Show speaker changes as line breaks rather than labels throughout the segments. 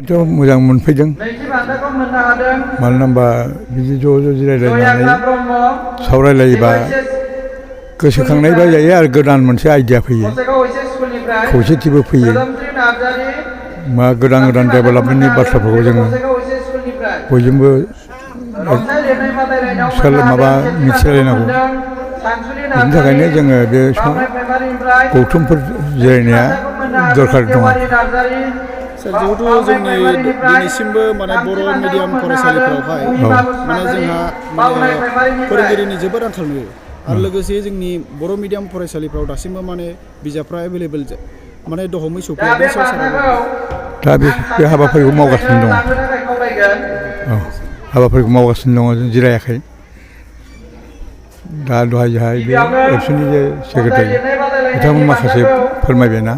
थ' मोजां मोनफैदों मानो होनबा बिदि ज' जिरायलायनानै सावरायलायोबा गोसोखांनायबो जायो आरो गोदान मोनसे आइडिया फैयो खौसेथिबो फैयो मा गोदान डेभेलपमेन्टनि बाथ्राफोरखौ जोङो बयजोंबो माबा मिथिलायनांगौ बिनि थाखायनो जोङो बे गौथुमफोर जिरायनाया दरखार दङ
जिहेतु जोंनि दिनैसिमबो माने बर' मिडियाम फरायसालिफोरावहाय माने जोंहा माने फोरोंगिरिनि जोबोद आंखाल नुयो आरो लोगोसे जोंनि बर' मिडियाम फरायसालिफ्राव दासिमबो माने बिजाबफ्रा एभेलेबेल माने दहमै सफैया
दा बे हाबाफारिखौ मावगासिनो दङ हाबाफारिखौ मावगासिनो दङ जों जिरायाखै दा दहाय बे एबसुनि जे सेक्रेटारि बिथांमोन माखासे फोरमायबायना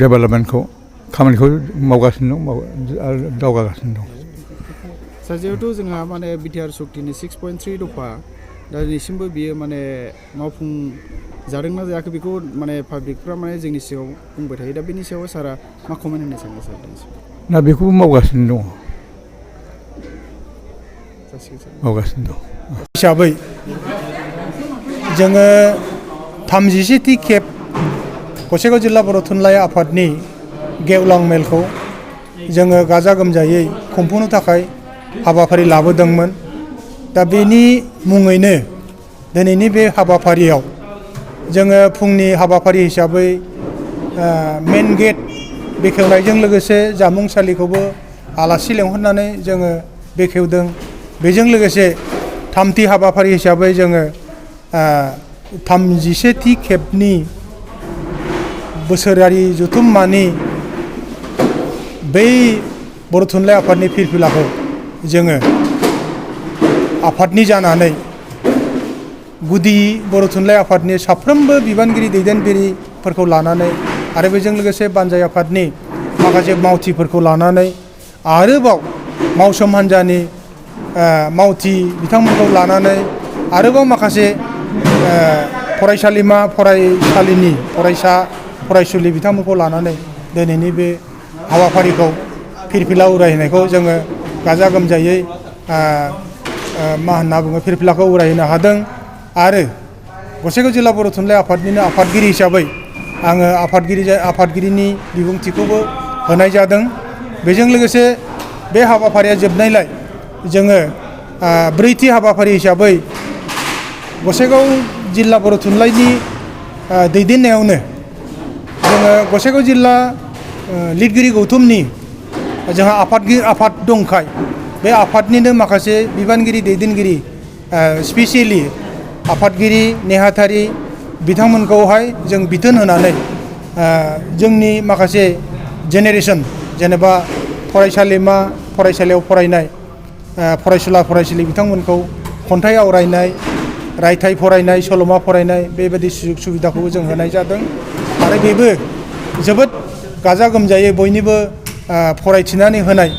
डेभेलपमेन्टखौ खामानिखौ मावगासिनो दं आरो दावगागासिनो दं
जिहेतु जोंहा माने बिटिआर सक्तिनि 6.3 दफा दा दिनैसिमबो बियो माने मावफुं जादोंना जायाखै बेखौ माने पाब्लिकफ्रा माने जोंनि सिगाङाव बुंबाय थायो दा बेनि सायाव सारा मा कमेन्ट होनो सानो सार
ना बेखौबो मावगासिनो दङ मावगासिनो दं
हिसाबै जोङो 37थि खेब गसाइगाव जिल्ला बर' थुनलाइ आफादनि गेवलां मेलखौ जोङो गाजा गोमजायै खुंफुंनो थाखाय हाबाफारि लाबोदोंमोन दा बेनि मुङैनो दिनैनि बे हाबाफारियाव जोङो फुंनि हाबाफारि हिसाबै मेन गेट बेखेवनायजों लोगोसे जामुंसालिखौबो आलासि लेंहरनानै जोङो बेखेवदों बेजों लोगोसे थामथि हाबाफारि हिसाबै जोङो 31थि खेबनि बोसोरारि जथुम्मानि बै बर' थुनलाइ आफादनि फिरफिलाखौ जोङो आफादनि जानानै गुदि बर' थुनलाइ आफादनि साफ्रोमबो बिबानगिरि दैदेनगिरिफोरखौ लानानै आरो बेजों लोगोसे बानजाय आफादनि माखासे मावथिफोरखौ लानानै आरोबाव मावसोम हान्जानि मावथि बिथांमोनखौ लानानै आरोबाव माखासे फरायसालिमा फरायसालिनि फरायसा फरायसुलि बिथांमोनखौ लानानै दिनैनि बे हाबाफारिखौ फिरफिला उरायहोनायखौ जोङो गाजा गोमजायै मा होनना बुङो फिरफिलाखौ उरायहोनो हादों आरो गसाइगाव जिल्ला बर' थुनलाइ आफादनिनो आफादगिरि हिसाबै आङो आफादगिरिनि बिबुंथिखौबो होनाय जादों बेजों लोगोसे बे हाबाफारिया जोबनायलाय जोङो ब्रैथि हाबाफारि हिसाबै गसाइगाव जिल्ला बर' थुनलाइनि दैदेननायावनो जोङो गसाइगाव जिल्ला लिरगिरि गौथुमनि जोंहा आफाद दंखाय बे आफादनिनो माखासे बिबानगिरि दैदेनगिरि स्पेसियेलि आफादगिरि नेहाथारि बिथांमोनखौहाय जों बिथोन होनानै जोंनि माखासे जेनेरेसन जेनेबा फरायसालियाव फरायनाय फरायसुला फरायसुलि बिथांमोनखौ खन्थाइ आवरायनाय रायथाइ फरायनाय सल'मा फरायनाय बेबायदि सुजुग सुबिदाखौबो जों होनाय जादों आरो बेबो जोबोद गाजा गोमजायै बयनिबो फरायथिनानै होनाय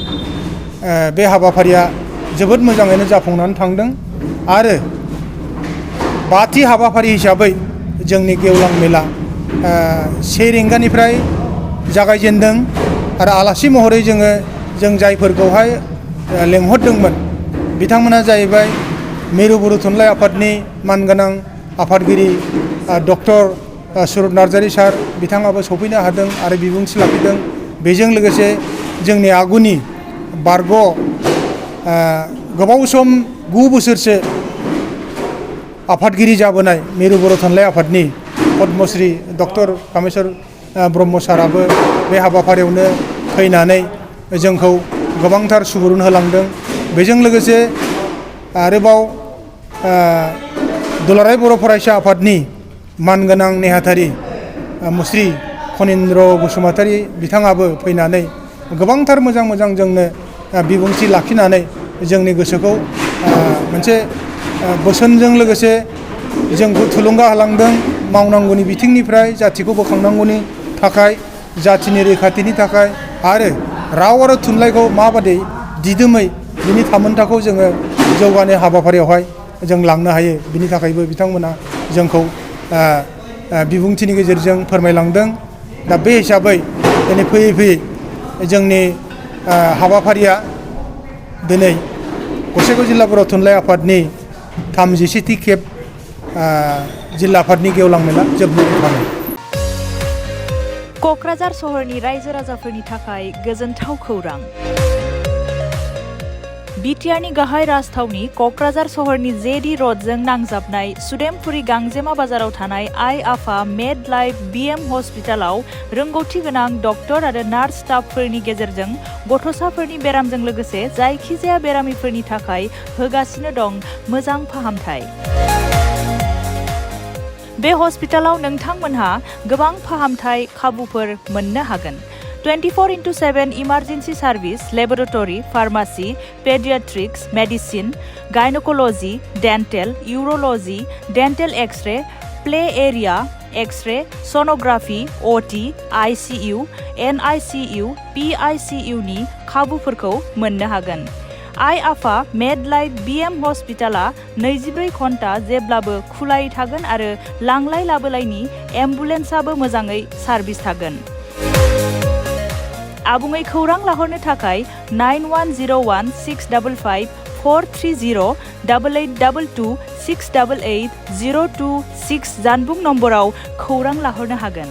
बे हाबाफारिया जोबोद मोजाङैनो जाफुंनानै थांदों आरो बाथि हाबाफारि हिसाबै जोंनि गेवलां मेला 1 रिंगानिफ्राय जागायजेनदों आरो आलासि महरै जों जायफोरखौहाय लेंहरदोंमोन बिथांमोना जाहैबाय मिरु बर' थुनलाइ आफादनि मानगोनां आफादगिरि डक्टर सुरत नार्जारि सार बिथाङाबो सफैनो हादों आरो बिबुंथि लाखिदों बेजों लोगोसे जोंनि आगुनि बारग' गोबाव सम 9 बोसोरसो आफादगिरि जाबोनाय मिरु बर' थुनलाइ आफादनि पद्मश्री डक्टर कामेश्वर ब्रह्म साराबो बे हाबाफारियावनो फैनानै जोंखौ गोबांथार सुबुरुन होलांदों बेजों लोगोसे आरोबाव दुलाराय बर' फरायसा आफादनि मानगोनां नेहाथारि मुस्रि खनिन्द्र बसुमतारी बिथाङाबो फैनानै गोबांथार मोजां जोंनो बिबुंथि लाखिनानै जोंनि गोसोखौ मोनसे बोसोनजों लोगोसे जोंखौ थुलुंगा होलांदों मावनांगौनि बिथिंनिफ्राय जाथिखौ बोखांनांगौनि थाखाय जाथिनि रैखाथिनि थाखाय आरो राव आरो थुनलाइखौ माबादि दिदोमै बिनि थामोनथाखौ जोङो जौगानाय हाबाफारियावहाय जों लांनो हायो बिनि थाखायबो बिथांमोना जोंखौ बिबुंथिनि गेजेरजों फोरमायलांदों दा बे हिसाबै दिनै फैयै जोंनि हाबाफारिया दिनै गसाइगाव जिल्ला बर' थुनलाइ आफादनि 37थि खेब जिल्ला आफादनि गेवलां मेला जोबनानै थाङो।
क'क्राझार सहरनि रायजो राजाफोरनि थाखाय गोजोनथाव खौरां। बिटिआरनि गाहाय राजथावनि क'क्राझार सहरनि जेडी र'डजों नांजाबनाय सुदेमपुरी गांजेमा बाजाराव थानाय आइ आफा मेड लाइफ बिएम हस्पिटालाव रोंगौथि गोनां डक्टर आरो नार्स स्टाफफोरनि गेजेरजों गथ'साफोरनि बेरामजों लोगोसे जायखिजाया बेरामिफोरनि थाखाय होगासिनो दं मोजां फाहामथाय। बे हस्पिटालाव नोंथांमोनहा गोबां फाहामथाय खाबुफोर मोननो हागोन। 24/7 emergency service, laboratory, pharmacy, paediatrics, medicine, gynaecology, dental, urology, dental x-ray, play area, x-ray, sonography, OT, ICU, NICU, PICU नि खाबुफोरखौ मोननो हागोन। आइ आफा मेड लाइफ बिएम हस्पिटाला 24 घन्टा जेब्लाबो खुलायै थागोन आरो लांलाय लाबोलायनि एम्बुलेन्सआबो मोजाङै सार्भिस थागोन। आबुङै खौरां लाहरनो थाखाय 9101 655 430 8822 688 026 जानबुं नम्बराव खौरां लाहरनो हागोन।